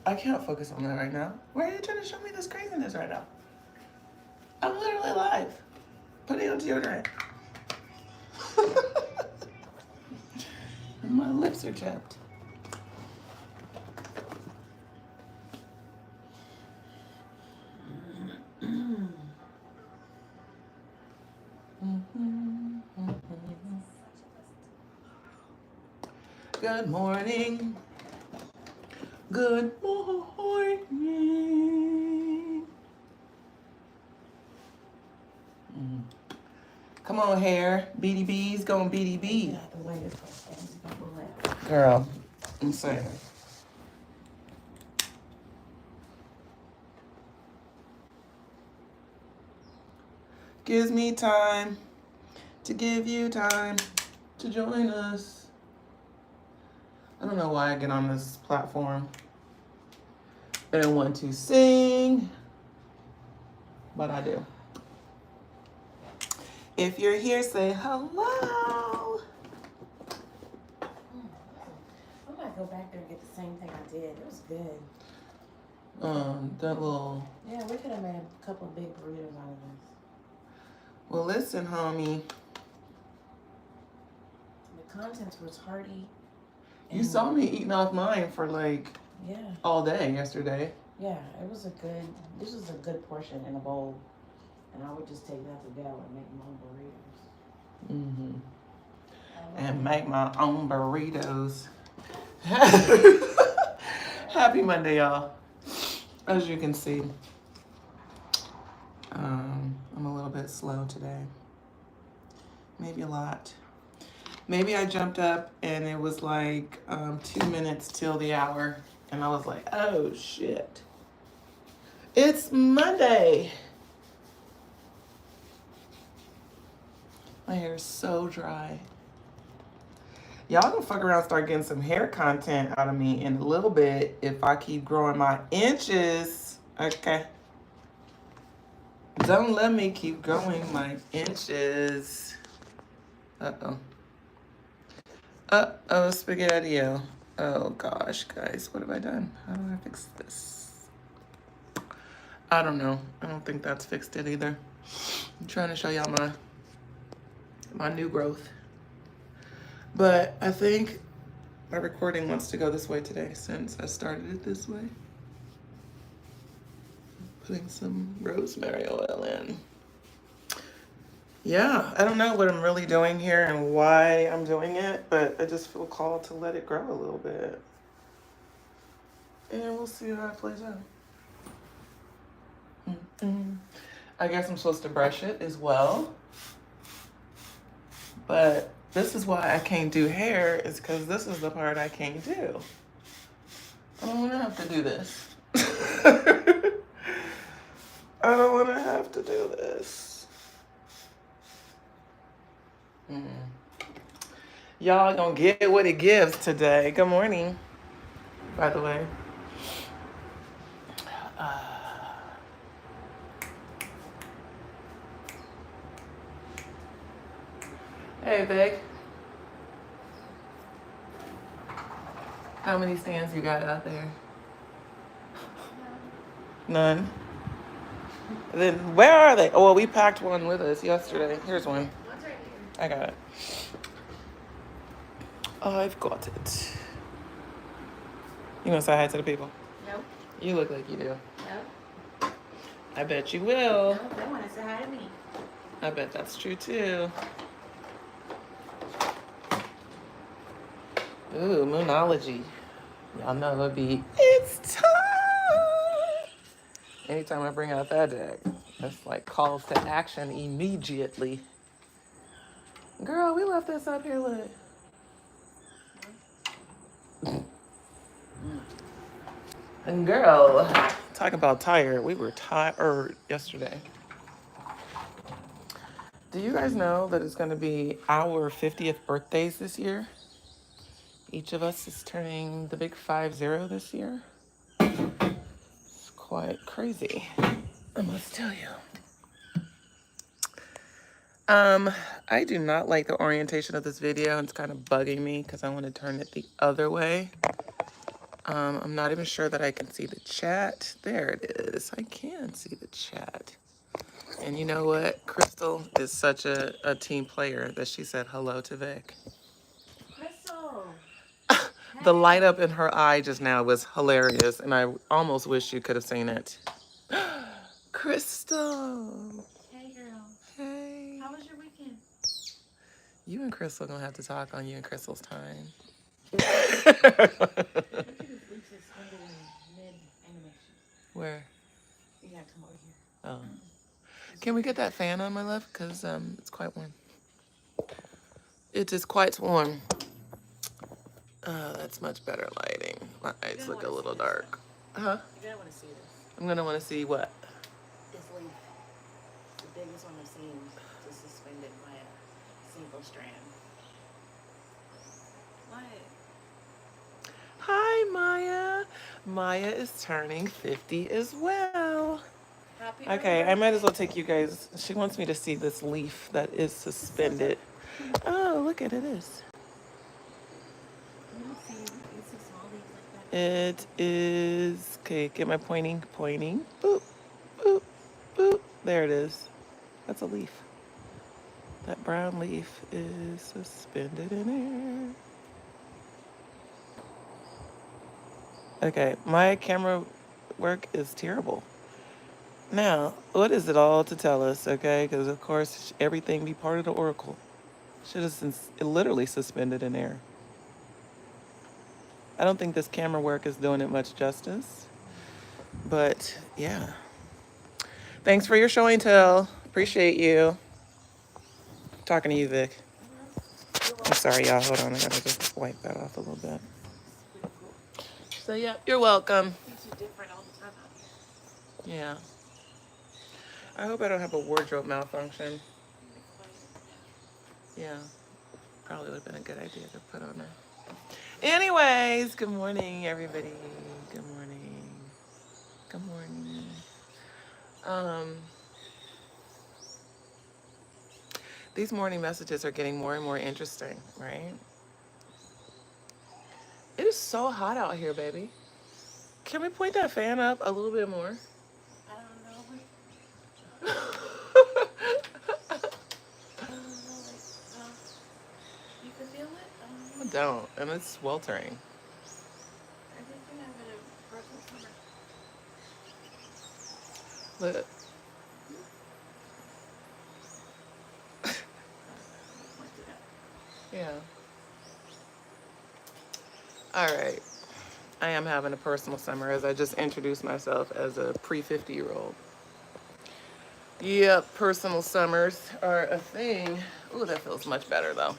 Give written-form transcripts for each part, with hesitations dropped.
I can't focus on that right now. Why are you trying to show me this craziness right now? I'm literally live. Putting on deodorant. And my lips are chapped. Good morning. Good morning. Come on, hair. BDB's going BDB. Girl, I'm saying. Gives me time to give you time to join us. I don't know why I get on this platform and want to sing, but I do. If you're here, say hello. I might go back there and get the same thing I did. It was good. That little. Yeah, we could have made a couple of big burritos out of this. Well, listen, homie. The contents was hearty. You saw me eating off mine for like all day yesterday. Yeah, it was this was a good portion in a bowl. And I would just take that to go and make my own burritos. And make my own burritos. Happy Monday, y'all. As you can see, I'm a little bit slow today. Maybe a lot. Maybe I jumped up and it was like 2 minutes till the hour. And I was like, oh shit. It's Monday. My hair is so dry. Y'all gonna fuck around and start getting some hair content out of me in a little bit if I keep growing my inches. Okay. Don't let me keep growing my inches. Uh-oh. Uh-oh, Spaghetti-O. Oh gosh, guys, what have I done? How do I fix this? I don't know. I don't think that's fixed it either. I'm trying to show y'all my new growth. But I think my recording wants to go this way today since I started it this way. Putting some rosemary oil in. Yeah, I don't know what I'm really doing here and why I'm doing it, but I just feel called to let it grow a little bit. And we'll see how it plays out. I guess I'm supposed to brush it as well. But this is why I can't do hair, is because this is the part I can't do. I don't want to have to do this. I don't want to have to do this. Y'all gonna get what it gives today. Good morning, by the way. Hey, Vic. How many stands you got out there? None. Then where are they? Oh, well, we packed one with us yesterday. Here's one. One's right here. I got it. I've got it. You gonna say hi to the people? Nope. You look like you do. Nope. I bet you will. No, they want to say hi to me. I bet that's true too. Ooh, Moonology. Y'all know it'll be, it's time. Anytime I bring out that deck, it's like calls to action immediately. Girl, we left this up here, look. And girl, talking about tired, we were tired yesterday. Do you guys know that it's gonna be our 50th birthdays this year? Each of us is turning the big 50 this year. It's quite crazy, I must tell you. I do not like the orientation of this video. It's kind of bugging me because I want to turn it the other way. I'm not even sure that I can see the chat. There it is. I can see the chat. And you know what? Crystal is such a team player that she said hello to Vic. Crystal. The light Hey. up in her eye just now was hilarious, and I almost wish you could have seen it. Crystal. Hey, girl. Hey. How was your weekend? You and Crystal gonna have to talk on you and Crystal's time. Look at this leaf suspended in mid-animation. Where? You gotta come over here. Oh. Can we get that fan on, my love? Because it's quite warm. It is quite warm. That's much better lighting. My eyes look a little dark. Huh? You're gonna want to see this. I'm gonna want to see what? This leaf. The biggest one I've seen to suspended by a single strand. What? Hi, Maya. Maya is turning 50 as well. Happy Okay, I might as well take you guys. She wants me to see this leaf that is suspended. Oh, look at it is. You don't see small leaves like that. It is, okay, get my pointing. Boop, boop, boop. There it is. That's a leaf. That brown leaf is suspended in air. Okay, my camera work is terrible. Now, what is it all to tell us, okay? Because, of course, everything be part of the oracle. Should have literally suspended in air. I don't think this camera work is doing it much justice. But, yeah. Thanks for your show and tell. Appreciate you. Talking to you, Vic. I'm sorry, y'all. Hold on. I gotta just wipe that off a little bit. So, yeah, you're welcome. Things are different all the time out here. Yeah. I hope I don't have a wardrobe malfunction. Yeah. Probably would have been a good idea to put on there. Anyways, good morning, everybody. Good morning. Good morning. These morning messages are getting more and more interesting, right? It is so hot out here, baby. Can we point that fan up a little bit more? I don't know. You can feel it? I don't, and it's sweltering. I think you have it in personal summer. Look. Yeah. All right. I am having a personal summer as I just introduced myself as a pre-50-year-old. Yep, personal summers are a thing. Ooh, that feels much better though.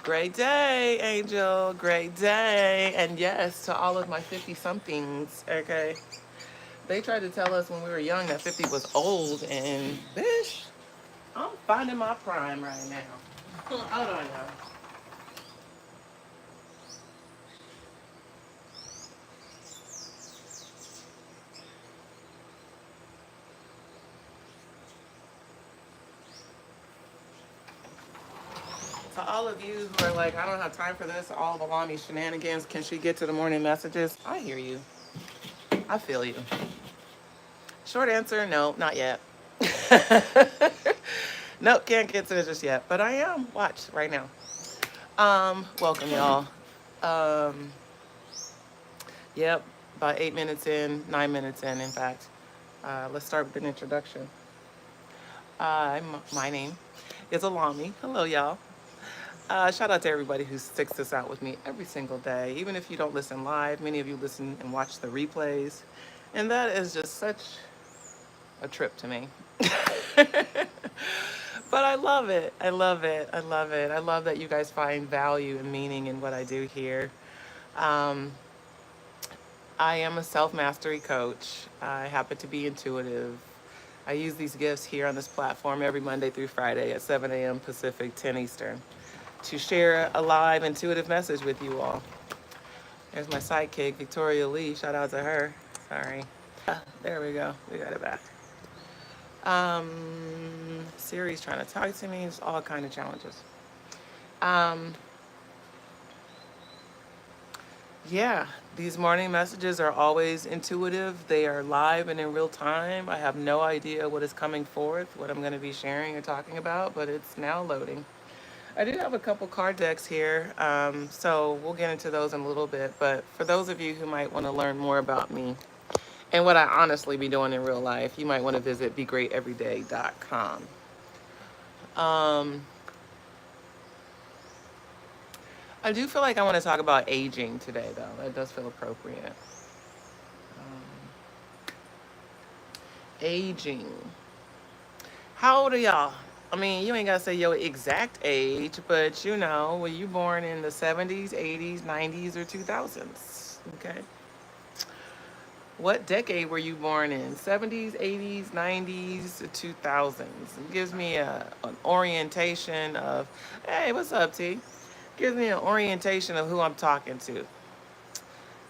Great day, Angel. Great day. And yes, to all of my 50-somethings, okay? They tried to tell us when we were young that 50 was old, and bish, I'm finding my prime right now. Hold on, y'all. To all of you who are like, I don't have time for this, all the Lonnie shenanigans, can she get to the morning messages? I hear you. I feel you. Short answer, no, not yet. Nope, can't get to it just yet, but I am. Watch right now. Welcome y'all. Yep, about 8 minutes in, 9 minutes in fact. Let's start with an introduction. My name is Alami. Hello, y'all. Shout out to everybody who sticks this out with me every single day. Even if you don't listen live, many of you listen and watch the replays. And that is just such a trip to me. But I love it. I love it. I love it. I love that you guys find value and meaning in what I do here. I am a self-mastery coach. I happen to be intuitive. I use these gifts here on this platform every Monday through Friday at 7 a.m. Pacific, 10 Eastern, to share a live intuitive message with you all. There's my sidekick, Victoria Lee. Shout out to her. Sorry. There we go. We got it back. Siri's trying to talk to me. It's all kind of challenges. Yeah, these morning messages are always intuitive. They are live and in real time. I have no idea what is coming forth, what I'm going to be sharing or talking about, but it's now loading. I do have a couple card decks here, so we'll get into those in a little bit. But for those of you who might want to learn more about me and what I honestly be doing in real life, you might want to visit begreateveryday.com. Um, I do feel like I want to talk about aging today, though. That does feel appropriate. Um, aging. How old are y'all? I mean, you ain't gotta say your exact age, but you know, were you born in the 70s, 80s, 90s, or 2000s? Okay. What decade were you born in? 70s, 80s, 90s, or 2000s? It gives me an orientation of, hey, what's up, T? Gives me an orientation of who I'm talking to.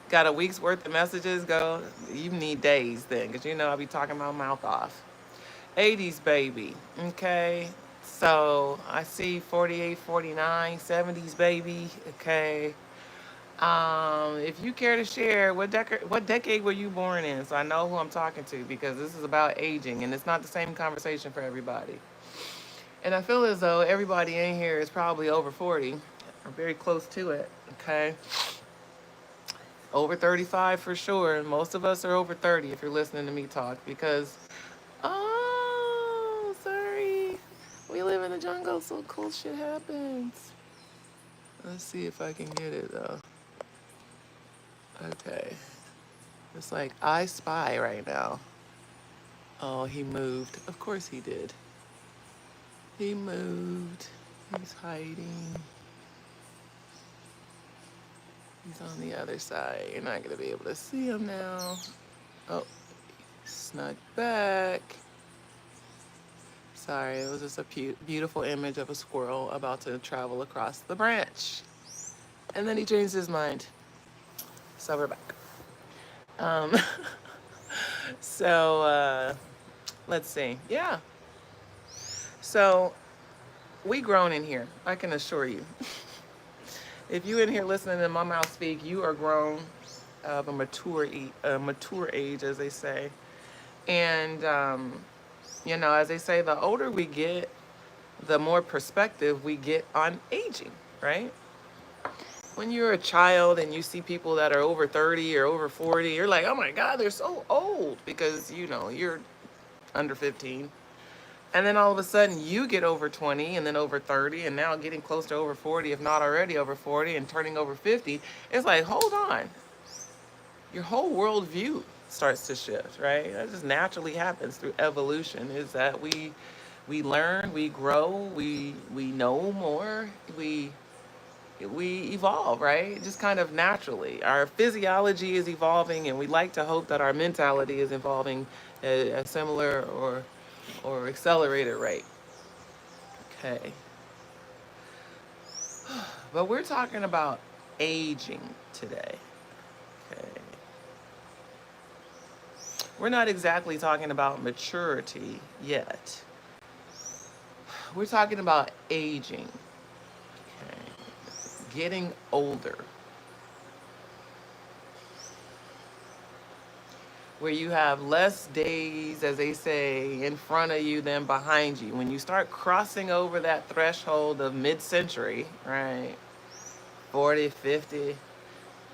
Got a week's worth of messages? Go. You need days then, because you know I'll be talking my mouth off. 80s baby. Okay. So I see 48, 49, 70s baby. Okay. If you care to share, what decade were you born in? So I know who I'm talking to because this is about aging and it's not the same conversation for everybody. And I feel as though everybody in here is probably over 40 or very close to it. Okay. Over 35 for sure. Most of us are over 30 if you're listening to me talk because, oh, sorry. We live in the jungle, so cool shit happens. Let's see if I can get it though. Okay. It's like I spy right now. Oh, he moved. Of course he did. He moved. He's hiding. He's on the other side. You're not gonna be able to see him now. Oh, he snuck back. Sorry, it was just a beautiful image of a squirrel about to travel across the branch. And then he changed his mind. So we're back. Um, so let's see. Yeah. So we grown in here. I can assure you. If you in here listening to my mouth speak, you are grown of a mature age, as they say. And you know, as they say, the older we get, the more perspective we get on aging, right? When you're a child and you see people that are over 30 or over 40, you're like, oh my God, they're so old because, you know, you're under 15. And then all of a sudden you get over 20 and then over 30 and now getting close to over 40, if not already over 40 and turning over 50. It's like, hold on. Your whole worldview starts to shift, right? That just naturally happens through evolution is that we learn, we grow, we know more, we evolve, right? Just kind of naturally. Our physiology is evolving, and we like to hope that our mentality is evolving at a similar or accelerated rate. Okay. But we're talking about aging today. Okay. We're not exactly talking about maturity yet. We're talking about aging. Okay. Getting older. Where you have less days, as they say, in front of you than behind you. When you start crossing over that threshold of mid-century, right, 40, 50,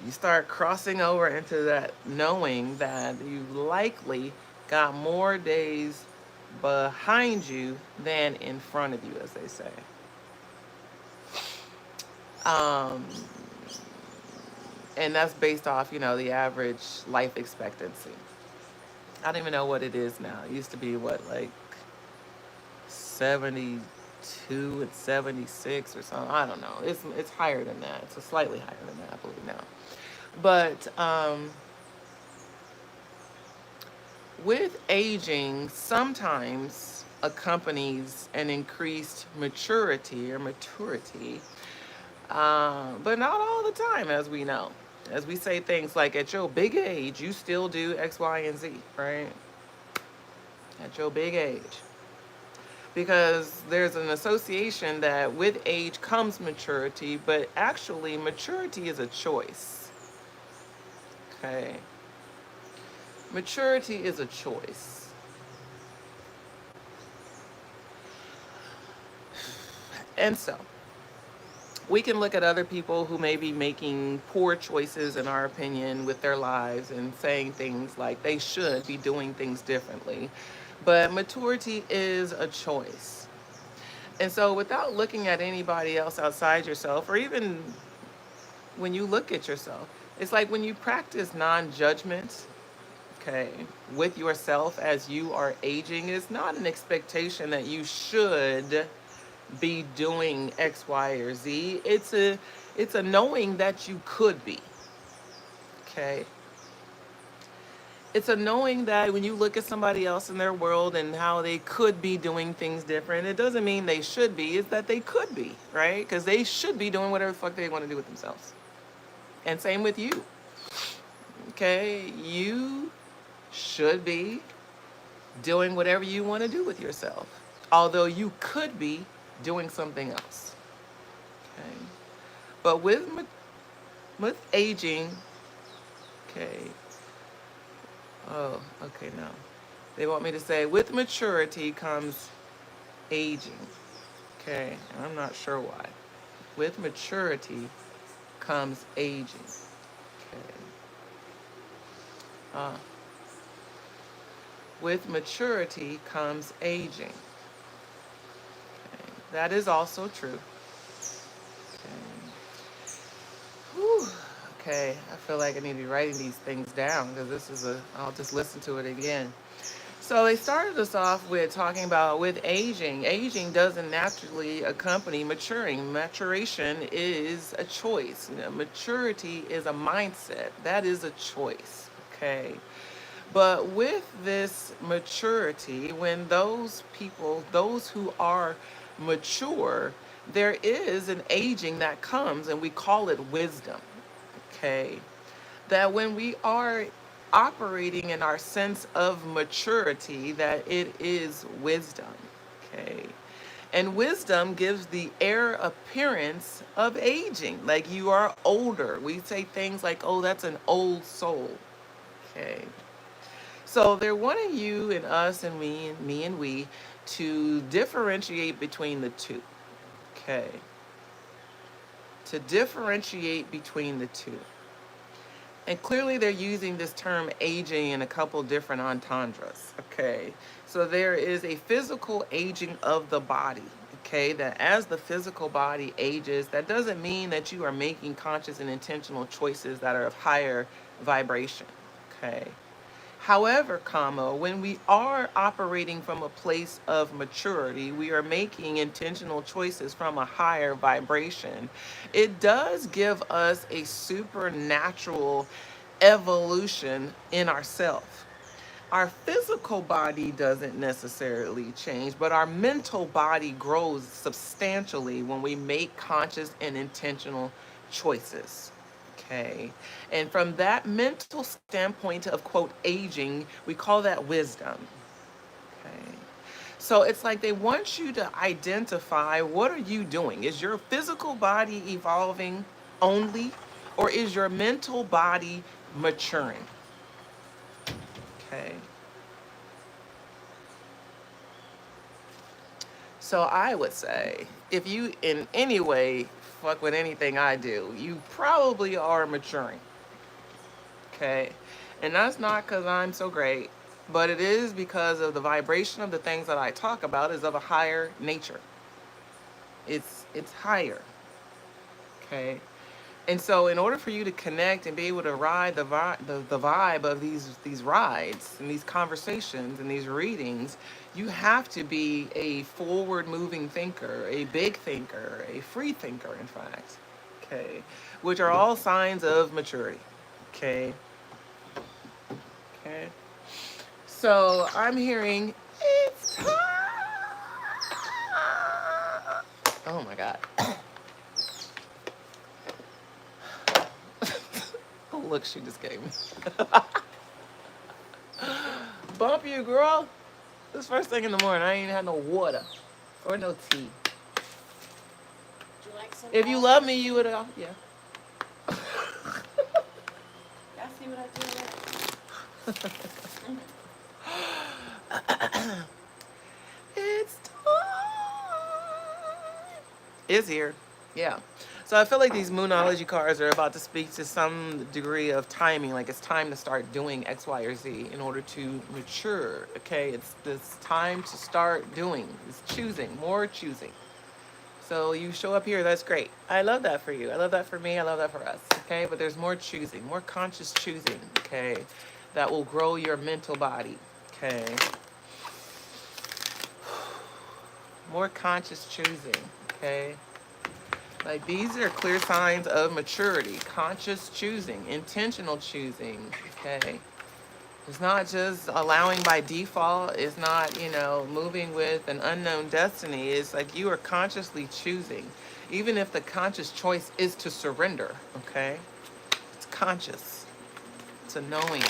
you start crossing over into that knowing that you likely got more days behind you than in front of you, as they say. Um, and that's based off, you know, the average life expectancy. I don't even know what it is now. It used to be what, like 72 and 76 or something. I don't know. It's higher than that. It's slightly higher than that, I believe now. But with aging, sometimes accompanies an increased maturity, but not all the time, as we know. As we say things like, at your big age, you still do X, Y, and Z, right? At your big age. Because there's an association that with age comes maturity, but actually maturity is a choice. Okay. Maturity is a choice. And so, we can look at other people who may be making poor choices, in our opinion, with their lives and saying things like they should be doing things differently. But maturity is a choice. And so, without looking at anybody else outside yourself, or even when you look at yourself, it's like when you practice non judgment, okay, with yourself as you are aging, it's not an expectation that you should be doing X, Y, or Z. It's a knowing that you could be. Okay. It's a knowing that when you look at somebody else in their world and how they could be doing things different, it doesn't mean they should be, it's that they could be, right? Because they should be doing whatever the fuck they want to do with themselves. And same with you. Okay, you should be doing whatever you want to do with yourself, although you could be doing something else. Okay, but with aging, okay. Oh, okay. Now they want me to say with maturity comes aging. Okay, and I'm not sure why. With maturity comes aging. Okay. With maturity comes aging. Okay. That is also true. Okay. Whew. Okay, I feel like I need to be writing these things down because this is I'll just listen to it again. So they started us off with talking about with aging. Aging doesn't naturally accompany maturing. Maturation is a choice. You know, maturity is a mindset. That is a choice. Okay. But with this maturity, when those people, those who are mature, there is an aging that comes, and we call it wisdom. Okay. That when we are operating in our sense of maturity, that it is wisdom. Okay. And wisdom gives the air appearance of aging, like you are older. We say things like, oh, that's an old soul. Okay. So they're wanting you and us and me and we to differentiate between the two. Okay. To differentiate between the two. And clearly they're using this term aging in a couple different entendres. Okay. So there is a physical aging of the body. Okay. That as the physical body ages, that doesn't mean that you are making conscious and intentional choices that are of higher vibration. Okay. However, when we are operating from a place of maturity, we are making intentional choices from a higher vibration. It does give us a supernatural evolution in ourselves. Our physical body doesn't necessarily change, but our mental body grows substantially when we make conscious and intentional choices. Okay. And from that mental standpoint of quote aging, we call that wisdom. Okay. So it's like they want you to identify what are you doing? Is your physical body evolving only, or is your mental body maturing? Okay. So I would say if you in any way fuck with anything I do, you probably are maturing. Okay. And that's not because I'm so great, but it is because of the vibration of the things that I talk about is of a higher nature. It's higher. Okay. And so in order for you to connect and be able to ride the vibe of these rides and these conversations and these readings, you have to be a forward moving thinker, a big thinker, a free thinker, in fact. Okay. Which are all signs of maturity. Okay. Okay. So I'm hearing it's time. Oh my God. Oh, look, she just gave me. Bump you, girl. This first thing in the morning. I ain't even had no water or no tea. Would you like some If you love me, you would have. Yeah. Y'all see what I tell It's time. It's here. Yeah. So I feel like these Moonology cards are about to speak to some degree of timing, like it's time to start doing X, Y, or Z in order to mature. Okay, it's time to start doing. It's choosing, more choosing. So you show up here, that's great. I love that for you. I love that for me. I love that for us. Okay, but there's more choosing, more conscious choosing. Okay, that will grow your mental body. Okay, more conscious choosing. Okay. Like these are clear signs of maturity, conscious choosing, intentional choosing, okay? It's not just allowing by default, it's not, moving with an unknown destiny. It's like you are consciously choosing, even if the conscious choice is to surrender, okay? It's conscious. It's a knowing,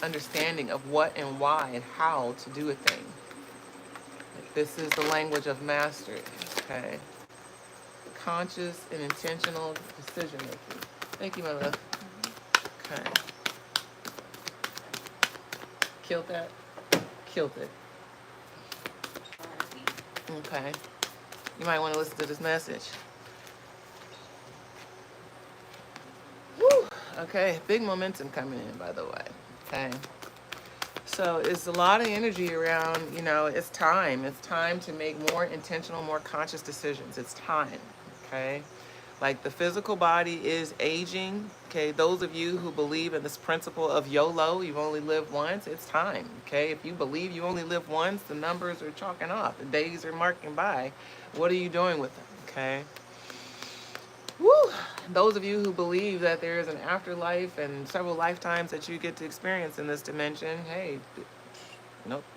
understanding of what and why and how to do a thing. Like this is the language of mastery, okay? Conscious and intentional decision making. Thank you, my love. Okay. Killed that. Killed it. Okay. You might want to listen to this message. Woo. Okay. Big momentum coming in, by the way. Okay. So it's a lot of energy around, it's time. It's time to make more intentional, more conscious decisions. It's time. Okay. Like the physical body is aging. Okay, those of you who believe in this principle of YOLO, you've only lived once, it's time. Okay, if you believe you only live once, the numbers are chalking off, the days are marking by. What are you doing with them? Okay. Woo! Those of you who believe that there is an afterlife and several lifetimes that you get to experience in this dimension, hey,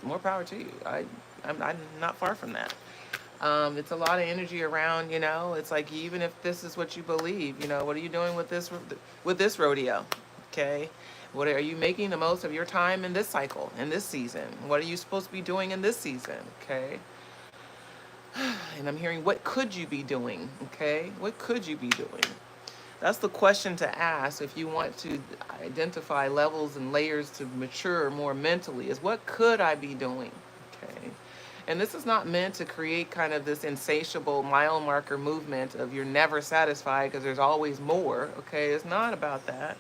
more power to you. I'm not far from that. It's a lot of energy around, it's like even if this is what you believe, what are you doing with this rodeo? Okay. What are you making the most of your time in this cycle, in this season? What are you supposed to be doing in this season? Okay. And I'm hearing, what could you be doing? Okay. What could you be doing? That's the question to ask if you want to identify levels and layers to mature more mentally, is what could I be doing? Okay. And this is not meant to create kind of this insatiable mile marker movement of you're never satisfied because there's always more. Okay, it's not about that.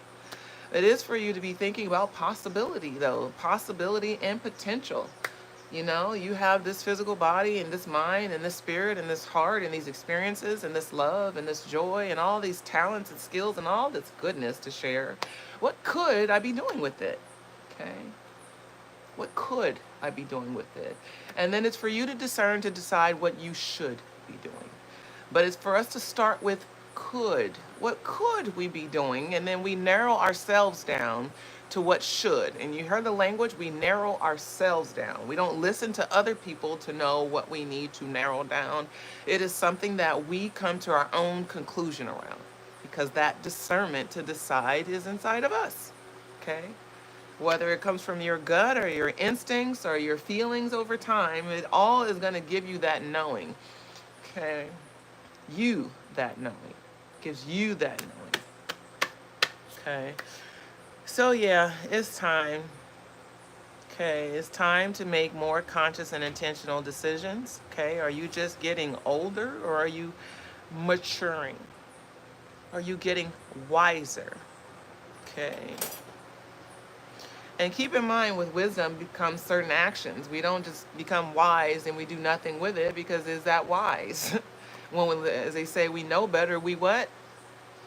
It is for you to be thinking about possibility, though, possibility and potential. You have this physical body and this mind and this spirit and this heart and these experiences and this love and this joy and all these talents and skills and all this goodness to share. What could I be doing with it? Okay. What could I be doing with it? And then it's for you to discern, to decide what you should be doing. But it's for us to start with could. What could we be doing? And then we narrow ourselves down to what should. And you heard the language, we narrow ourselves down. We don't listen to other people to know what we need to narrow down. It is something that we come to our own conclusion around, because that discernment to decide is inside of us. Okay? Whether it comes from your gut or your instincts or your feelings over time, it all is going to give you that knowing. Okay? You, that knowing. Gives you that knowing. Okay? So yeah, it's time. Okay, it's time to make more conscious and intentional decisions. Okay? Are you just getting older or are you maturing? Are you getting wiser? Okay? And keep in mind, with wisdom becomes certain actions. We don't just become wise and we do nothing with it, because is that wise? When, as they say, we know better, we what?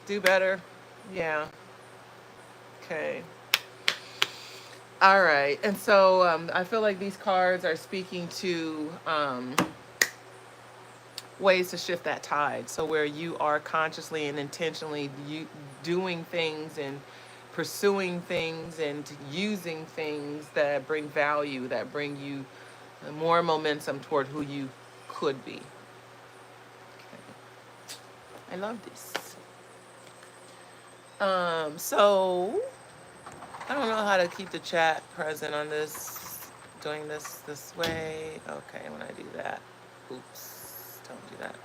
Do better? Yeah. Okay. All right. And so I feel like these cards are speaking to ways to shift that tide. So where you are consciously and intentionally doing things and pursuing things and using things that bring value, that bring you more momentum toward who you could be. Okay. I love this. So I don't know how to keep the chat present on this, doing this way. Okay, when I do that, oops, don't do that.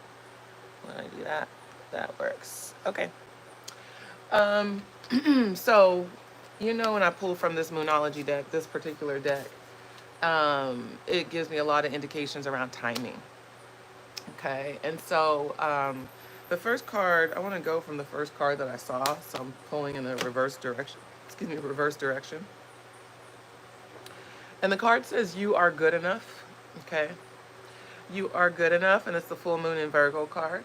When I do that, that works. Okay. So You know, when I pull from this Moonology deck, this particular deck, it gives me a lot of indications around timing. Okay, and so the first card, I want to go from the first card that I saw, so I'm pulling in the reverse direction. Excuse me, reverse direction. And the card says, "You are good enough." Okay, you are good enough, and it's the full moon in Virgo card.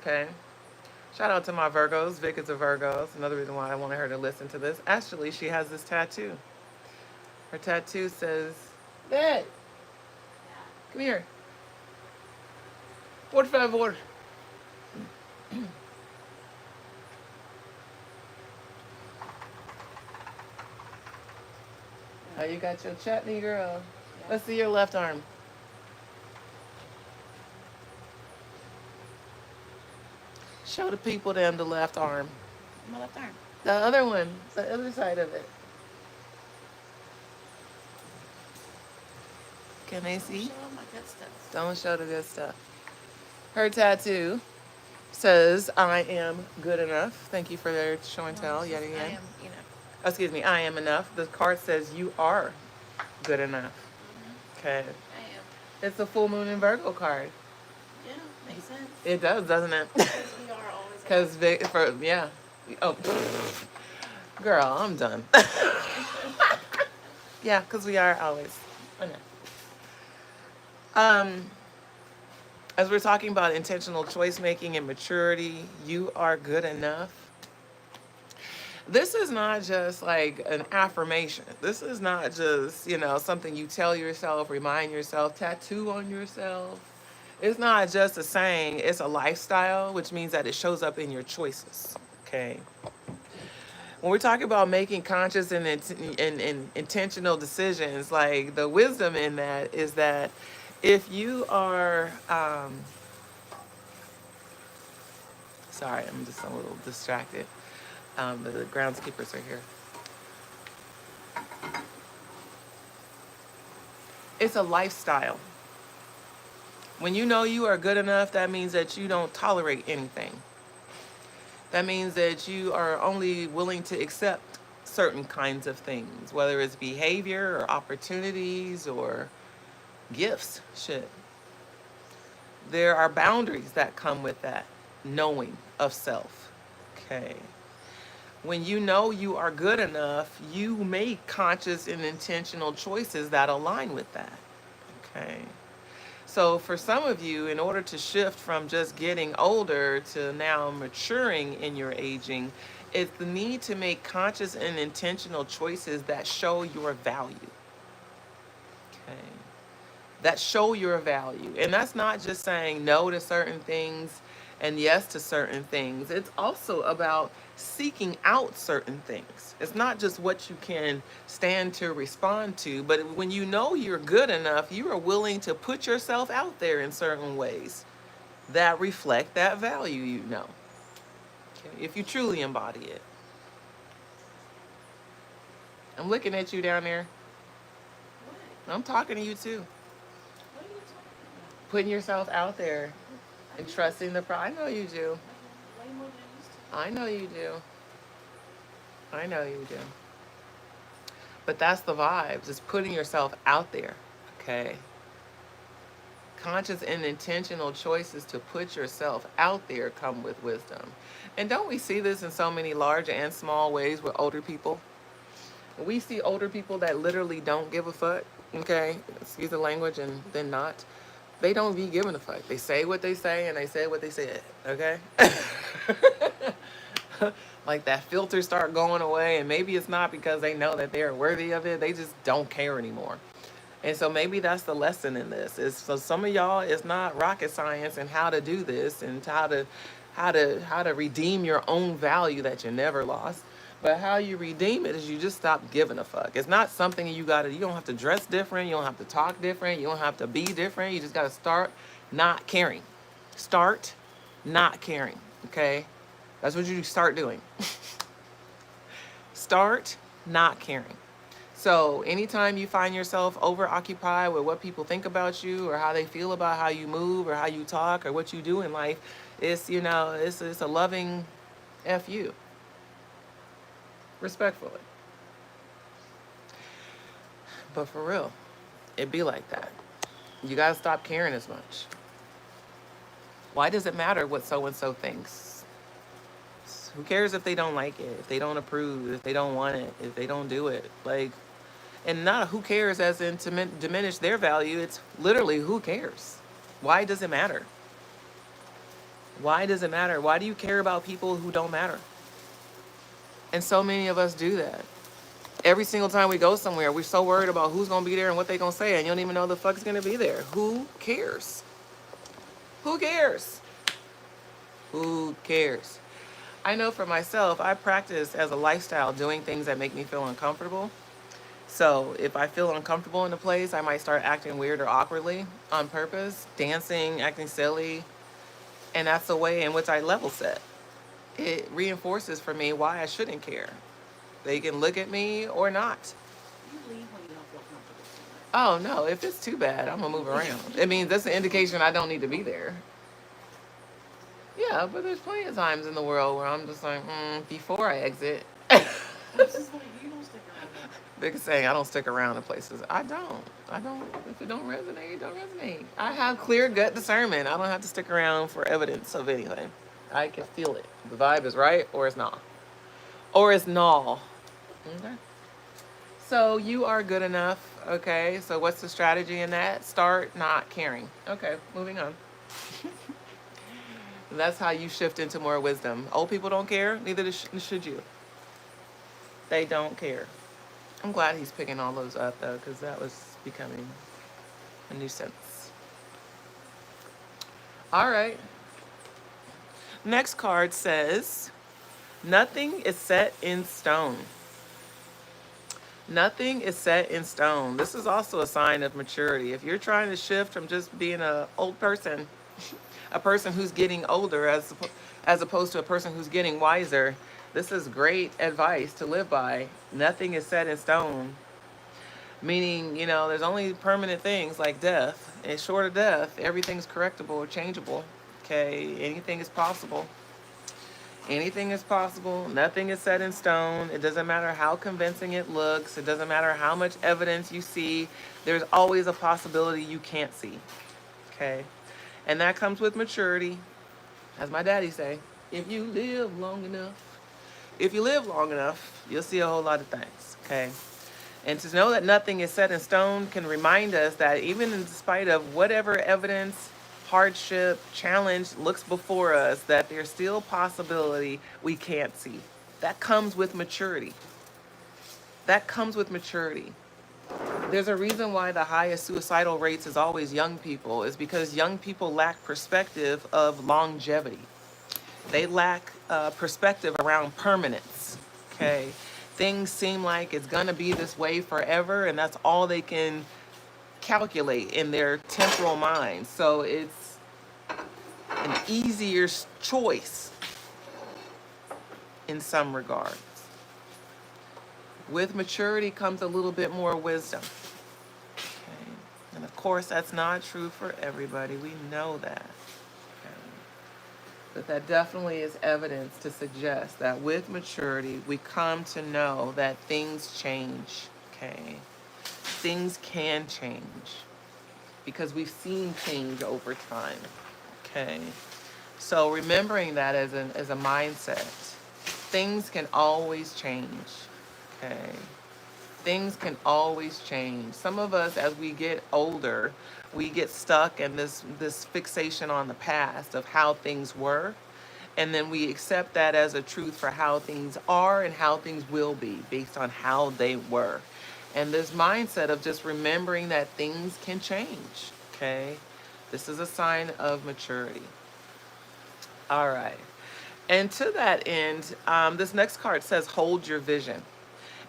Okay, shout out to my Virgos. Vic is a Virgo. It's another reason why I wanted her to listen to this. Actually, she has this tattoo. Her tattoo says, "Dad, come here. Por favor." Oh, you got your chutney, girl. Let's see your left arm. Show the people them the left arm. My left arm. The other one, the other side of it. Can they see? Show my good stuff. Don't show the good stuff. Her tattoo says, "I am good enough." Thank you for their show and tell yet again. I am enough. Excuse me, I am enough. The card says you are good enough. Okay. I am. It's a full moon in Virgo card. Yeah, makes sense. It does, doesn't it? Because we are always. Because yeah. Oh, girl, I'm done. Yeah, because we are always. As we're talking about intentional choice making and maturity, you are good enough. This is not just like an affirmation. This is not just, something you tell yourself, remind yourself, tattoo on yourself. It's not just a saying, it's a lifestyle, which means that it shows up in your choices. Okay. When we're talking about making conscious and intentional decisions, like the wisdom in that is that if you are, sorry, I'm just a little distracted. The groundskeepers are here. It's a lifestyle. When you know you are good enough, that means that you don't tolerate anything. That means that you are only willing to accept certain kinds of things, whether it's behavior or opportunities or gifts. Shit. There are boundaries that come with that knowing of self. Okay. When you know you are good enough, you make conscious and intentional choices that align with that. Okay. So for some of you, in order to shift from just getting older to now maturing in your aging, it's the need to make conscious and intentional choices that show your value. Okay. That show your value. And that's not just saying no to certain things and yes to certain things. It's also about seeking out certain things. It's not just what you can stand to respond to, but when you know you're good enough, you are willing to put yourself out there in certain ways that reflect that value, Okay? If you truly embody it. I'm looking at you down there. What? I'm talking to you too. What are you talking about? Putting yourself out there and trusting the I know you do. Way more than I used to. I know you do. I know you do. But that's the vibes. It's putting yourself out there. Okay. Conscious and intentional choices to put yourself out there come with wisdom. And don't we see this in so many large and small ways with older people? We see older people that literally don't give a fuck. Okay. Excuse the language and then not. They don't be giving a fuck. They say what they say and they say what they said. Okay. Like that filter start going away, and maybe it's not because they know that they're worthy of it. They just don't care anymore. And so maybe that's the lesson in this. Is for some of y'all, it's not rocket science and how to do this and how to redeem your own value that you never lost. But how you redeem it is you just stop giving a fuck. It's not something you don't have to dress different, you don't have to talk different, you don't have to be different. You just gotta start not caring. Start not caring. Okay? That's what you start doing. Start not caring. So anytime you find yourself overoccupied with what people think about you or how they feel about how you move or how you talk or what you do in life, it's it's a loving F you. Respectfully. But for real, it be like that. You gotta stop caring as much. Why does it matter what so-and-so thinks? Who cares if they don't like it, if they don't approve, if they don't want it, if they don't do it? Like, and not who cares as in to diminish their value. It's literally who cares. Why does it matter? Why does it matter? Why do you care about people who don't matter? And so many of us do that. Every single time we go somewhere, we're so worried about who's going to be there and what they're going to say, and you don't even know the fuck's going to be there. Who cares? Who cares? Who cares? I know for myself, I practice as a lifestyle doing things that make me feel uncomfortable. So if I feel uncomfortable in a place, I might start acting weird or awkwardly on purpose, dancing, acting silly. And that's the way in which I level set. It reinforces for me why I shouldn't care. They can look at me or not. You leave when you don't feel comfortable. Oh no, if it's too bad, I'm gonna move around. It means that's an indication I don't need to be there. Yeah, but there's plenty of times in the world where I'm just like, before I exit. It's just like, you don't stick around. Big saying, I don't stick around in places. I don't. If it don't resonate, it don't resonate. I have clear gut discernment. I don't have to stick around for evidence of anything. I can feel it. The vibe is right or it's not. Or it's null. Okay. So you are good enough. Okay. So what's the strategy in that? Start not caring. Okay. Moving on. That's how you shift into more wisdom. Old people don't care. Neither should you. They don't care. I'm glad he's picking all those up though, because that was becoming a nuisance. All right. Next card says, nothing is set in stone. Nothing is set in stone. This is also a sign of maturity. If you're trying to shift from just being an old person, a person who's getting older as opposed to a person who's getting wiser, this is great advice to live by. Nothing is set in stone. Meaning, there's only permanent things like death. And short of death, everything's correctable or changeable. Okay, anything is possible. Anything is possible. Nothing is set in stone. It doesn't matter how convincing it looks. It doesn't matter how much evidence you see. There's always a possibility you can't see. Okay, and that comes with maturity. As my daddy say, if you live long enough, you'll see a whole lot of things, okay? And to know that nothing is set in stone can remind us that even in spite of whatever evidence, hardship, challenge looks before us, that there's still possibility we can't see. That comes with maturity. That comes with maturity. There's a reason why the highest suicidal rates is always young people, is because young people lack perspective of longevity. They lack perspective around permanence, okay? Things seem like it's gonna be this way forever, and that's all they can calculate in their temporal mind. So it's an easier choice in some regards. With maturity comes a little bit more wisdom. Okay? And of course, that's not true for everybody. We know that. But that definitely is evidence to suggest that with maturity, we come to know that things change, okay? Things can change because we've seen change over time, okay? So remembering that as a mindset, things can always change, okay? Things can always change. Some of us, as we get older, we get stuck in this fixation on the past of how things were, and then we accept that as a truth for how things are and how things will be based on how they were. And this mindset of just remembering that things can change, okay? This is a sign of maturity. All right. And to that end, this next card says, hold your vision.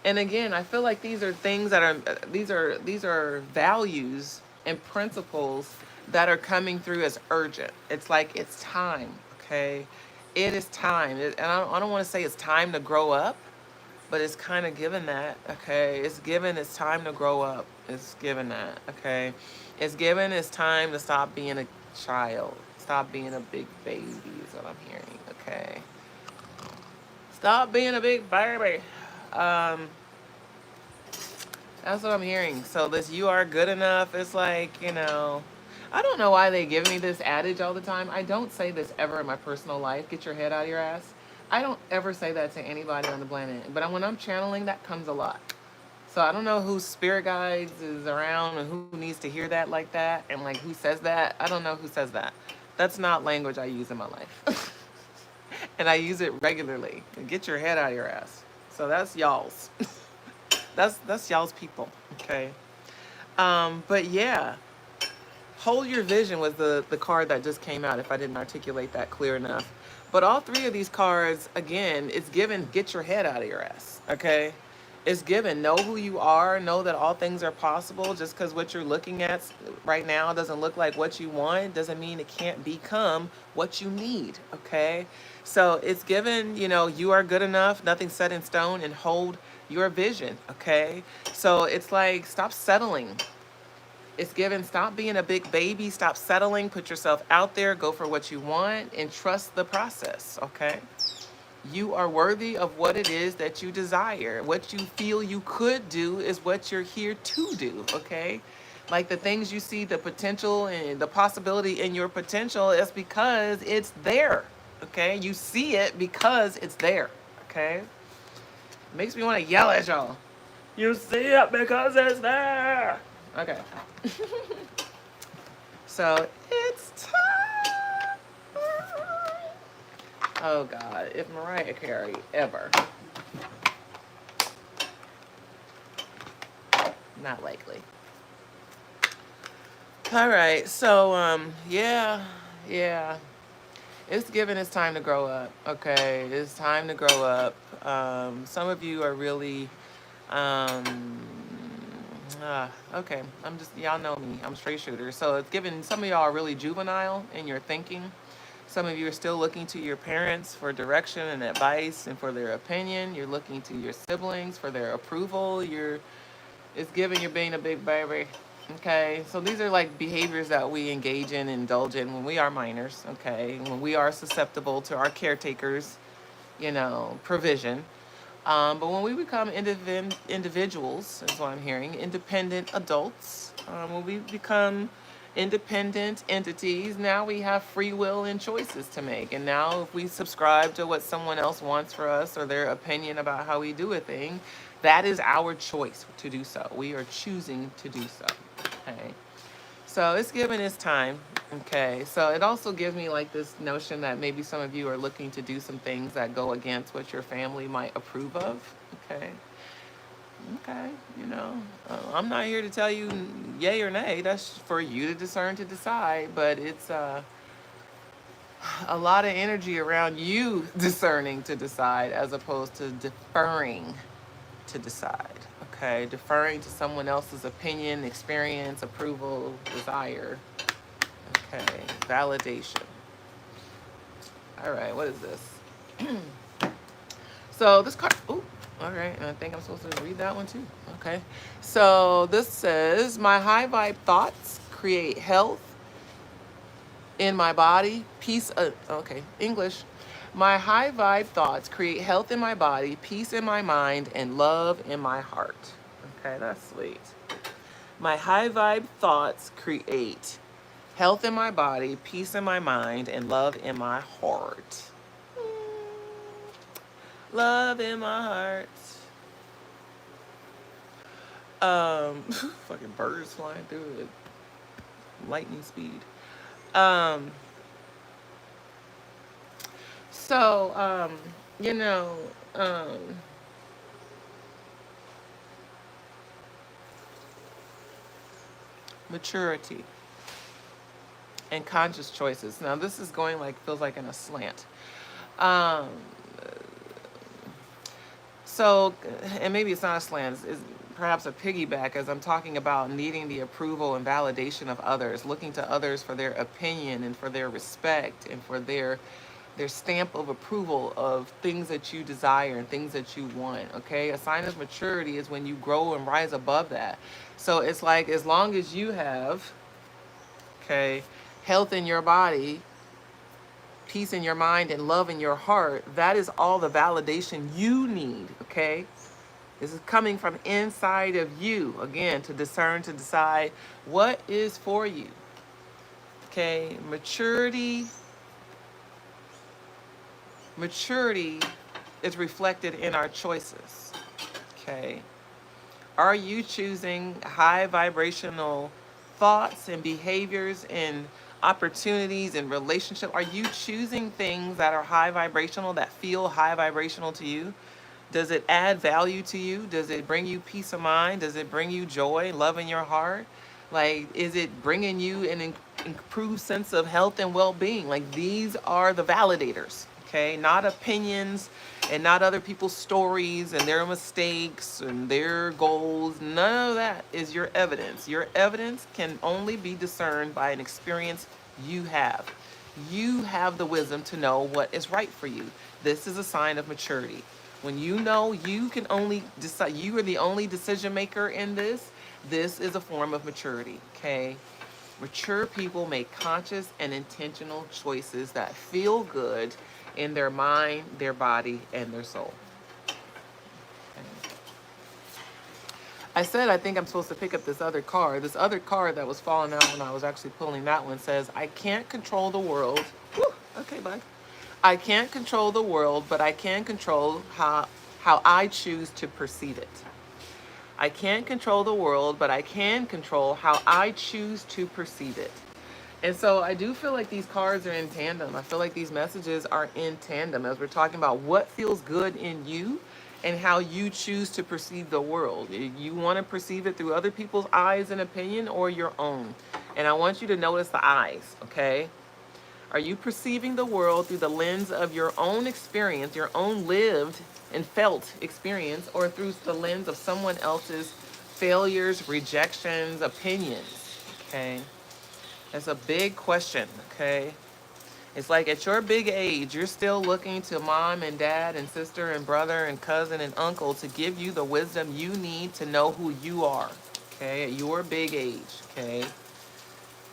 And again, I feel like these are things that are, these are values and principles that are coming through as urgent. It's like, it's time, okay? It is time. And I don't want to say it's time to grow up, but it's kind of given that, okay? It's time to grow up. It's given that, okay? It's given it's time to stop being a child. Stop being a big baby is what I'm hearing, okay? Stop being a big baby. That's what I'm hearing. So this "you are good enough" is like, I don't know why they give me this adage all the time. I don't say this ever in my personal life. Get your head out of your ass. I don't ever say that to anybody on the planet. But when I'm channeling, that comes a lot. So I don't know who spirit guides is around and who needs to hear that like that and like who says that. I don't know who says that. That's not language I use in my life. And I use it regularly. Get your head out of your ass. So that's y'all's. That's y'all's people. Okay. But yeah, hold your vision was the card that just came out, if I didn't articulate that clear enough. But all three of these cards, again, it's given get your head out of your ass. Okay. It's given know who you are, know that all things are possible. Just because what you're looking at right now doesn't look like what you want doesn't mean it can't become what you need. Okay. So it's given, you are good enough, nothing set in stone, and hold your vision. Okay. So it's like, stop settling. It's given, stop being a big baby, stop settling, put yourself out there, go for what you want, and trust the process. Okay. You are worthy of what it is that you desire. What you feel you could do is what you're here to do, okay? Like the things you see, the potential and the possibility in your potential is because it's there, okay? You see it because it's there, okay? It makes me want to yell at y'all. You see it because it's there. Okay. So it's time. Oh God, if Mariah Carey ever. Not likely. All right, so yeah. It's given it's time to grow up. Okay, it's time to grow up. Some of you are really okay. Y'all know me. I'm a straight shooter. So it's given some of y'all are really juvenile in your thinking. Some of you are still looking to your parents for direction and advice and for their opinion. You're looking to your siblings for their approval. It's given you're being a big baby. Okay, so these are like behaviors that we engage in, indulge in when we are minors. Okay, when we are susceptible to our caretakers, provision. But when we become individuals, is what I'm hearing, independent adults, when we become independent entities, now we have free will and choices to make. And now if we subscribe to what someone else wants for us or their opinion about how we do a thing, that is our choice to do so. We are choosing to do so. Okay. So it's given its time. Okay. So it also gives me like this notion that maybe some of you are looking to do some things that go against what your family might approve of. Okay. Okay. I'm not here to tell you yay or nay. That's for you to discern, to decide. But it's a lot of energy around you discerning to decide as opposed to deferring to decide. Okay, deferring to someone else's opinion, experience, approval, desire. Okay, validation. All right, what is this? So this card, oh, all right, and I think I'm supposed to read that one too. Okay, so this says, my high vibe thoughts create health in my body, peace, okay, English. My high vibe thoughts create health in my body, peace in my mind, and love in my heart. Okay, that's sweet. My high vibe thoughts create health in my body, peace in my mind, and love in my heart. Love in my heart. Fucking birds flying through it. Lightning speed. So, maturity and conscious choices. Now, this is going feels like in a slant. So, and maybe it's not a slant, it's perhaps a piggyback as I'm talking about needing the approval and validation of others, looking to others for their opinion and for their respect and for their stamp of approval of things that you desire and things that you want. Okay, a sign of maturity is when you grow and rise above that. So it's like, as long as you have, okay, health in your body, peace in your mind, and love in your heart, that is all the validation you need. Okay, This is coming from inside of you, again, to discern, to decide what is for you. Okay, maturity is reflected in our choices. Okay, are you choosing high vibrational thoughts and behaviors and opportunities and relationship? Are you choosing things that are high vibrational, that feel high vibrational to you? Does it add value to you? Does it bring you peace of mind? Does it bring you joy, love in your heart? Like, is it bringing you an improved sense of health and well-being? Like, these are the validators, okay? Not opinions and not other people's stories and their mistakes and their goals. None of that is your evidence. Your evidence can only be discerned by an experience you have. You have the wisdom to know what is right for you. This is a sign of maturity. When you know you can only decide, you are the only decision maker in this, this is a form of maturity, okay? Mature people make conscious and intentional choices that feel good in their mind, their body, and their soul. Okay. I said I think I'm supposed to pick up this other card. This other card that was falling out when I was actually pulling that one says, I can't control the world. Whew, okay, bud. I can't control the world, but I can control how I choose to perceive it. I can't control the world, but I can control how I choose to perceive it. And so I do feel like these cards are in tandem. I feel like these messages are in tandem as we're talking about what feels good in you and how you choose to perceive the world. You want to perceive it through other people's eyes and opinion or your own. And I want you to notice the eyes, okay? Are you perceiving the world through the lens of your own experience, your own lived and felt experience, or through the lens of someone else's failures, rejections, opinions? Okay. That's a big question, okay? It's like at your big age, you're still looking to mom and dad and sister and brother and cousin and uncle to give you the wisdom you need to know who you are, okay? At your big age, okay?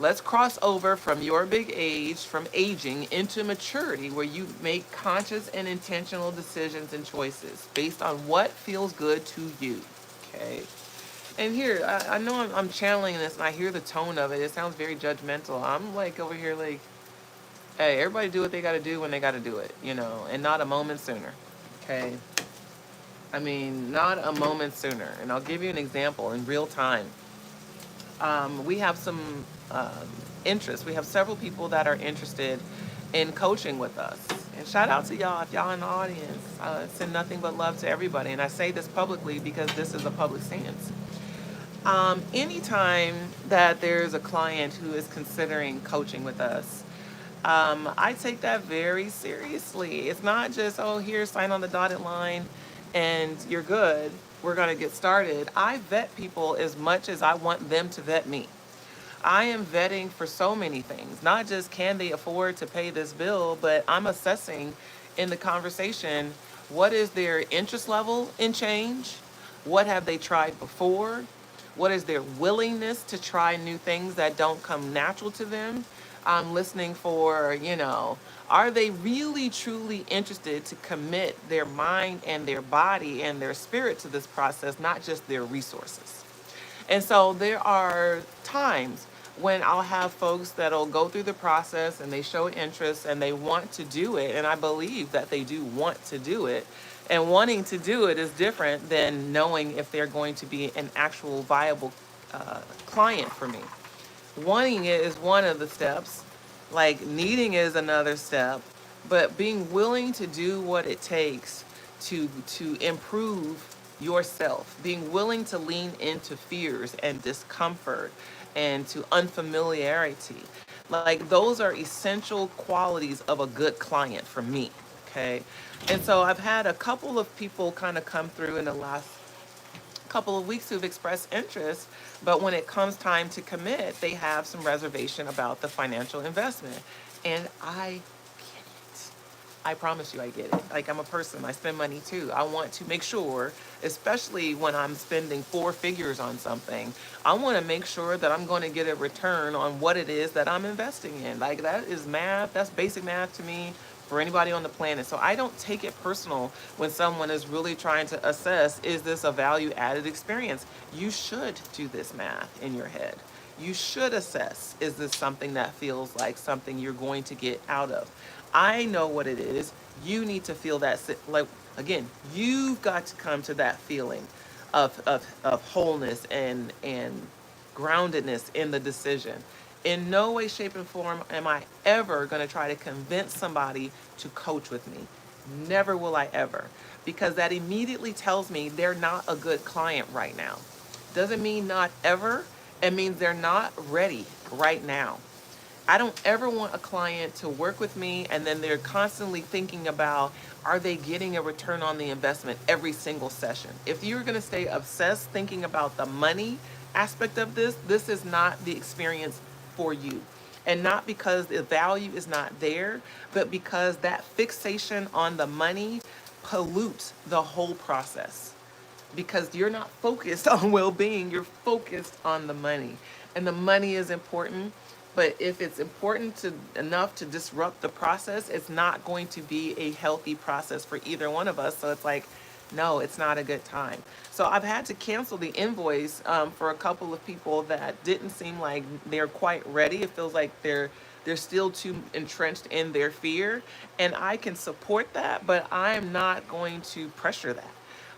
Let's cross over from your big age, from aging, into maturity, where you make conscious and intentional decisions and choices based on what feels good to you, okay? And here, I know I'm channeling this, and I hear the tone of it. It sounds very judgmental. I'm like over here like, hey, everybody do what they got to do when they got to do it, you know, and not a moment sooner, okay? I mean, not a moment sooner. And I'll give you an example in real time. We have some interest. We have several people that are interested in coaching with us. And shout out to y'all if y'all in the audience. I send nothing but love to everybody. And I say this publicly because this is a public stance. Anytime that there's a client who is considering coaching with us, I take that very seriously. It's not just, oh, here, sign on the dotted line and you're good. We're going to get started. I vet people as much as I want them to vet me. I am vetting for so many things, not just can they afford to pay this bill, but I'm assessing in the conversation what is their interest level in change? What have they tried before? What is their willingness to try new things that don't come natural to them? I'm listening for, you know, are they really truly interested to commit their mind and their body and their spirit to this process, not just their resources? And so there are times when I'll have folks that'll go through the process and they show interest and they want to do it. And I believe that they do want to do it. And wanting to do it is different than knowing if they're going to be an actual viable client for me. Wanting it is one of the steps, like needing is another step, but being willing to do what it takes to improve yourself, being willing to lean into fears and discomfort and to unfamiliarity. Like those are essential qualities of a good client for me. Okay. And so I've had a couple of people kind of come through in the last couple of weeks who've expressed interest, but when it comes time to commit, they have some reservation about the financial investment. And I get it. I promise you I get it. Like I'm a person, I spend money too. I want to make sure, especially when I'm spending 4 figures on something, I want to make sure that I'm going to get a return on what it is that I'm investing in. Like that is math, that's basic math to me. for anybody on the planet. So I don't take it personal when someone is really trying to assess, is this a value added experience? You should do this math in your head. You should assess, is this something that feels like something you're going to get out of? I know what it is. You need to feel that, like, again, you've got to come to that feeling of wholeness and groundedness in the decision. In no way, shape, and form am I ever going to try to convince somebody to coach with me. Never will I ever. Because that immediately tells me they're not a good client right now. Doesn't mean not ever. It means they're not ready right now. I don't ever want a client to work with me and then they're constantly thinking about, are they getting a return on the investment every single session? If you're going to stay obsessed thinking about the money aspect of this, this is not the experience for you. And not because the value is not there, but because that fixation on the money pollutes the whole process. Because you're not focused on well-being, you're focused on the money. And the money is important, but if it's important enough to disrupt the process, it's not going to be a healthy process for either one of us. So it's like, no, it's not a good time. So I've had to cancel the invoice for a couple of people that didn't seem like they're quite ready. It feels like they're still too entrenched in their fear, and I can support that, but I'm not going to pressure that.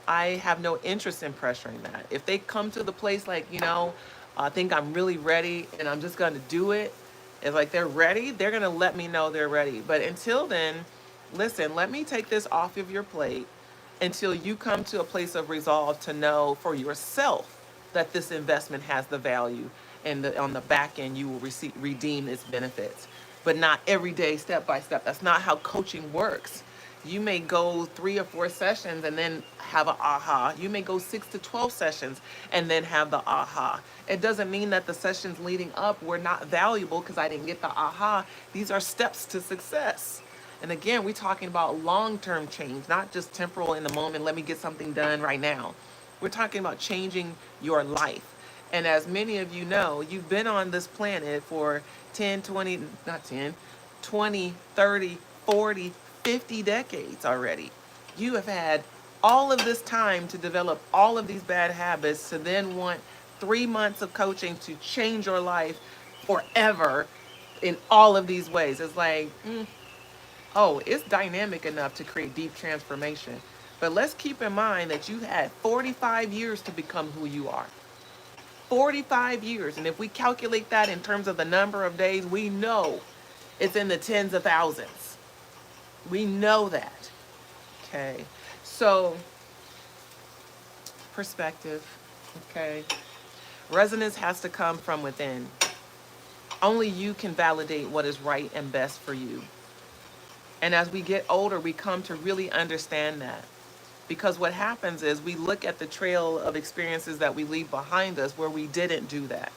I have no interest in pressuring that. If they come to the place like, I think I'm really ready and I'm just going to do it, it's like they're ready, they're going to let me know they're ready. But until then, listen, let me take this off of your plate until you come to a place of resolve to know for yourself that this investment has the value, and on the back end you will redeem its benefits. But not every day, step by step. That's not how coaching works. You may go 3 or 4 sessions and then have an aha. You may go 6 to 12 sessions and then have the aha. It doesn't mean that the sessions leading up were not valuable because I didn't get the aha. These are steps to success. And again, we're talking about long-term change, not just temporal in the moment, let me get something done right now. We're talking about changing your life. And as many of you know, you've been on this planet for 10, 20, not 10, 20, 30, 40, 50 decades already. You have had all of this time to develop all of these bad habits to then want 3 months of coaching to change your life forever in all of these ways. It's like, oh, it's dynamic enough to create deep transformation. But let's keep in mind that you had 45 years to become who you are. 45 years. And if we calculate that in terms of the number of days, we know it's in the tens of thousands. We know that. Okay. So, perspective. Okay. Resonance has to come from within. Only you can validate what is right and best for you. And as we get older, we come to really understand that. Because what happens is we look at the trail of experiences that we leave behind us where we didn't do that,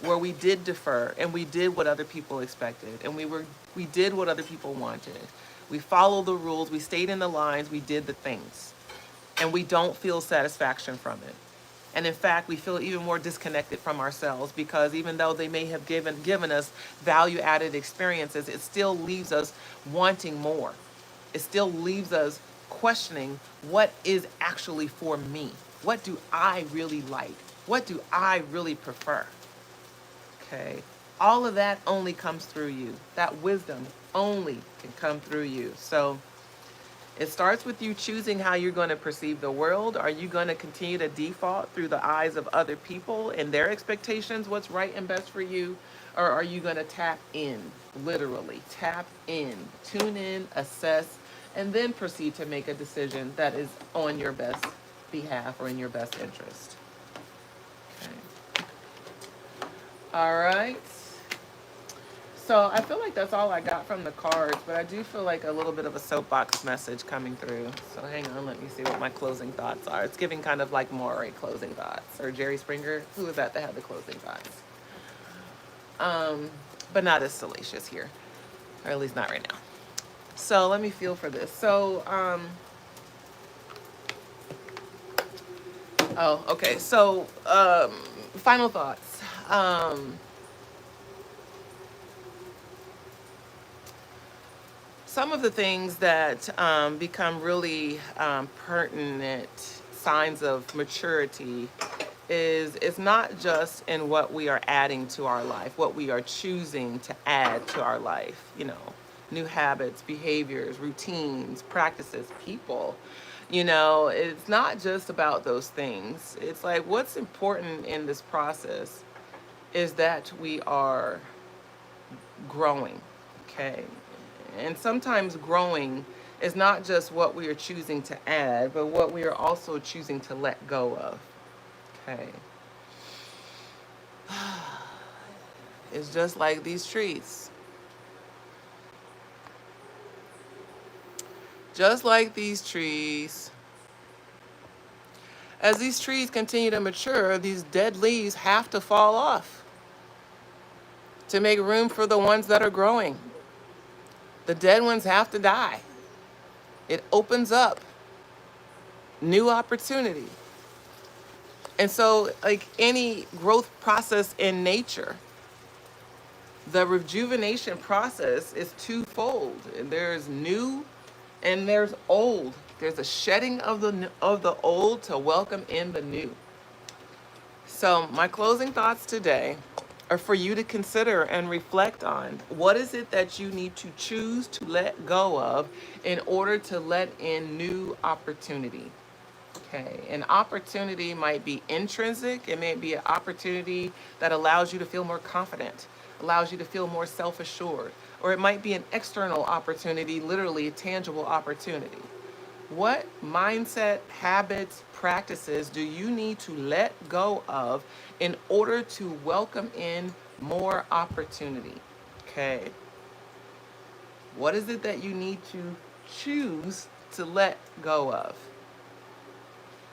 where we did defer and we did what other people expected and we did what other people wanted. We followed the rules, we stayed in the lines, we did the things, and we don't feel satisfaction from it. And in fact, we feel even more disconnected from ourselves because even though they may have given us value-added experiences, it still leaves us wanting more. It still leaves us questioning what is actually for me. What do I really like? What do I really prefer? Okay. All of that only comes through you. That wisdom only can come through you. So it starts with you choosing how you're going to perceive the world. Are you going to continue to default through the eyes of other people and their expectations, what's right and best for you? Or are you going to tap in, literally tap in, tune in, assess, and then proceed to make a decision that is on your best behalf or in your best interest? Okay. All right. So I feel like that's all I got from the cards, but I do feel like a little bit of a soapbox message coming through. So hang on, let me see what my closing thoughts are. It's giving kind of like Maury closing thoughts, or Jerry Springer. Who was that had the closing thoughts? But not as salacious here, or at least not right now. So let me feel for this. So, oh, okay. So, final thoughts. Some of the things that become really pertinent signs of maturity is it's not just in what we are adding to our life, what we are choosing to add to our life, you know, new habits, behaviors, routines, practices, people. You know, it's not just about those things. It's like what's important in this process is that we are growing, okay? And sometimes growing is not just what we are choosing to add, but what we are also choosing to let go of, okay? It's just like these trees. Just like these trees. As these trees continue to mature, these dead leaves have to fall off to make room for the ones that are growing. The dead ones have to die. It opens up new opportunity. And so, like any growth process in nature, the rejuvenation process is twofold. There's new and there's old. There's a shedding of the old to welcome in the new. So my closing thoughts today are for you to consider and reflect on. What is it that you need to choose to let go of in order to let in new opportunity? Okay, an opportunity might be intrinsic. It may be an opportunity that allows you to feel more confident, allows you to feel more self-assured, or it might be an external opportunity, literally a tangible opportunity. What mindset, habits, practices do you need to let go of in order to welcome in more opportunity? Okay. What is it that you need to choose to let go of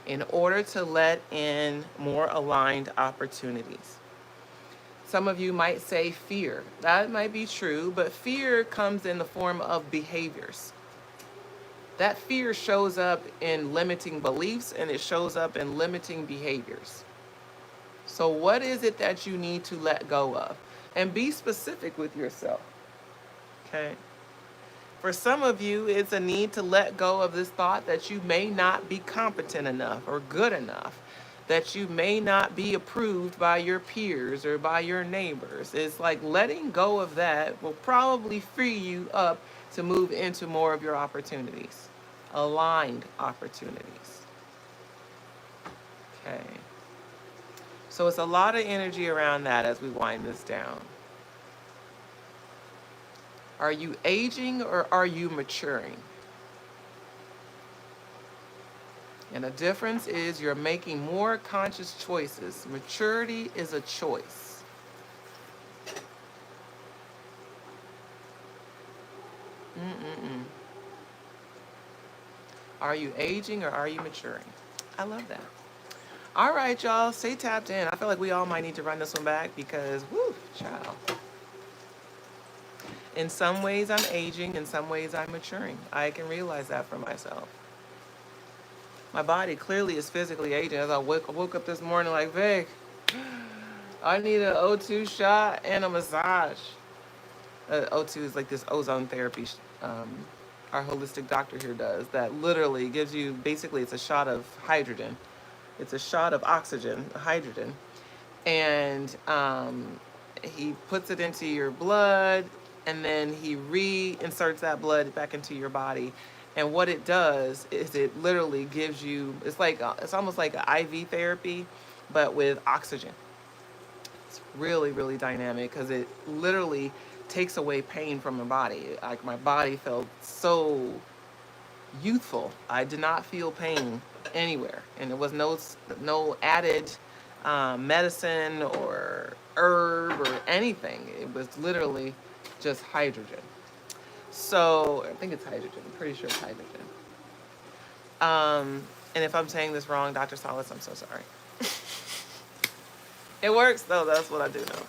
in order to let in more aligned opportunities? Some of you might say fear. That might be true, but fear comes in the form of behaviors. That fear shows up in limiting beliefs and it shows up in limiting behaviors. So what is it that you need to let go of? And be specific with yourself. Okay? For some of you, it's a need to let go of this thought that you may not be competent enough or good enough, that you may not be approved by your peers or by your neighbors. It's like letting go of that will probably free you up to move into more of your opportunities, aligned opportunities. Okay. So it's a lot of energy around that as we wind this down. Are you aging or are you maturing? And the difference is you're making more conscious choices. Maturity is a choice. Are you aging or are you maturing? I love that. All right, y'all, stay tapped in. I feel like we all might need to run this one back because, whoo, child. In some ways I'm aging, in some ways I'm maturing. I can realize that for myself. My body clearly is physically aging. As I woke up this morning like, Vic, I need an O2 shot and a massage. O2 is like this ozone therapy our holistic doctor here does that literally gives you, basically it's a shot of hydrogen. It's a shot of oxygen, hydrogen. And he puts it into your blood and then he reinserts that blood back into your body. And what it does is it literally gives you, it's almost like an IV therapy, but with oxygen. It's really, really dynamic because it literally takes away pain from my body. Like my body felt so youthful. I did not feel pain anywhere. And there was no added medicine or herb or anything. It was literally just hydrogen. So I think it's hydrogen. I'm pretty sure it's hydrogen. And if I'm saying this wrong, Dr. Solace, I'm so sorry. It works though. That's what I do know.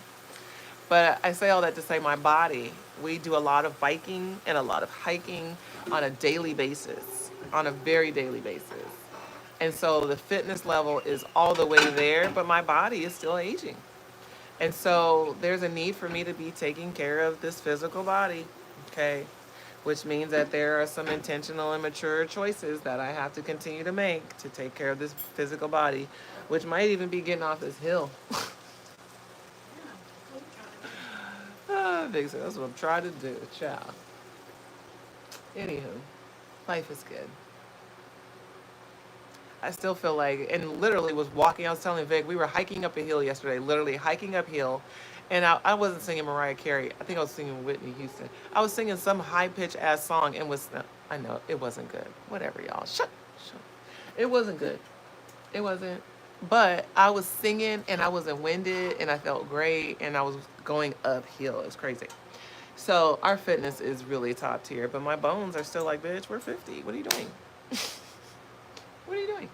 But I say all that to say my body, we do a lot of biking and a lot of hiking on a daily basis, on a very daily basis. And so the fitness level is all the way there, but my body is still aging. And so there's a need for me to be taking care of this physical body, okay? which means that there are some intentional and mature choices that I have to continue to make to take care of this physical body, which might even be getting off this hill. Big so that's what I'm trying to do, child. Anywho, life is good. I still feel like, and literally was walking, I was telling Vic, we were hiking up a hill yesterday, literally hiking uphill. And I wasn't singing Mariah Carey. I think I was singing Whitney Houston. I was singing some high-pitched ass song and was, I know, it wasn't good. Whatever, y'all. Shut. It wasn't good. It wasn't. But I was singing and I wasn't winded and I felt great and I was going uphill. It was crazy. So our fitness is really top tier, but my bones are still like, bitch, we're 50. What are you doing? What are you doing?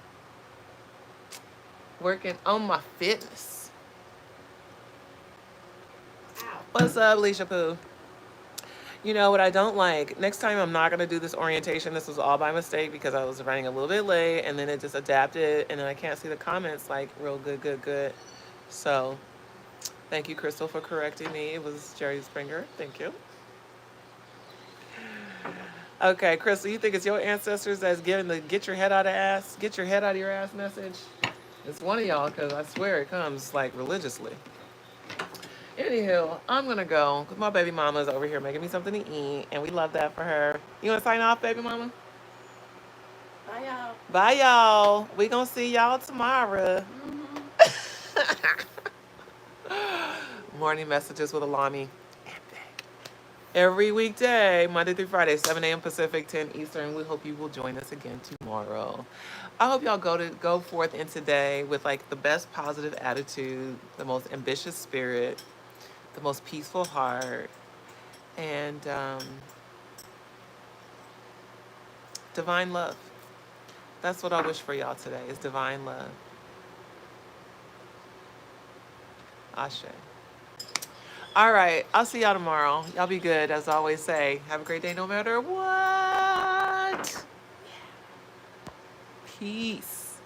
Working on my fitness. What's up, Leisha Pooh? You know what I don't like? Next time I'm not going to do this orientation. This was all by mistake because I was running a little bit late and then it just adapted and then I can't see the comments like real good. So thank you, Crystal, for correcting me. It was Jerry Springer. Thank you. Okay, Crystal, you think it's your ancestors that's giving the get your head out of your ass message? It's one of y'all because I swear it comes like religiously. Anywho, I'm gonna go because my baby mama's over here making me something to eat, and we love that for her. You wanna sign off, baby mama? Bye, y'all. Bye, y'all. We gonna see y'all tomorrow. Morning messages with Alani. Every weekday, Monday through Friday, 7 a.m. Pacific, 10 Eastern. We hope you will join us again tomorrow. I hope y'all go forth in today with like the best positive attitude, the most ambitious spirit, the most peaceful heart, and divine love. That's what I wish for y'all today, is divine love. Ashe. All right, I'll see y'all tomorrow. Y'all be good, as I always say. Have a great day no matter what. Peace.